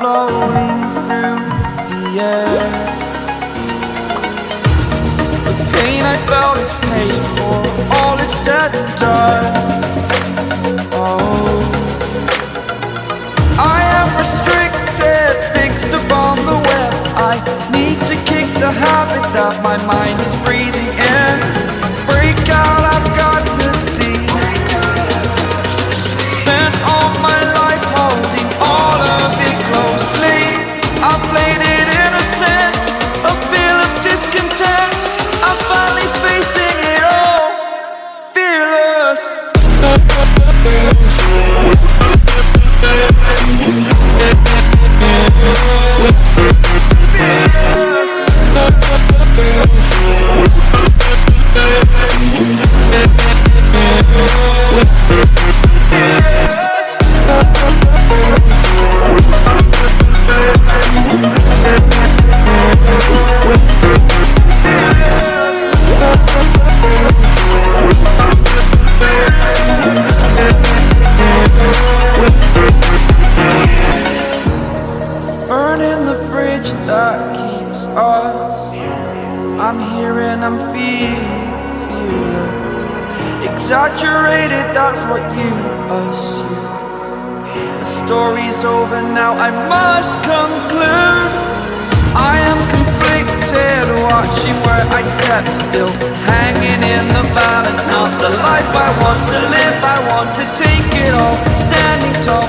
floating through the air. The pain I felt is paid for, all is said and done. Oh, I am restricted, fixed upon the web. I need to kick the habit that my mind is breathing in. Break out, I've got to see. Spent all my life holding all of it closely. I played it innocent, a feel of discontent. I'm finally facing it all, fearless. Burning the bridge that keeps us. I'm here and I'm feeling fearless. Exaggerated, that's what you assume. The story's over now, I must conclude. I am conflicted, watching where I step still, hanging in the balance. Not the life I want to live, I want to take it all, standing tall.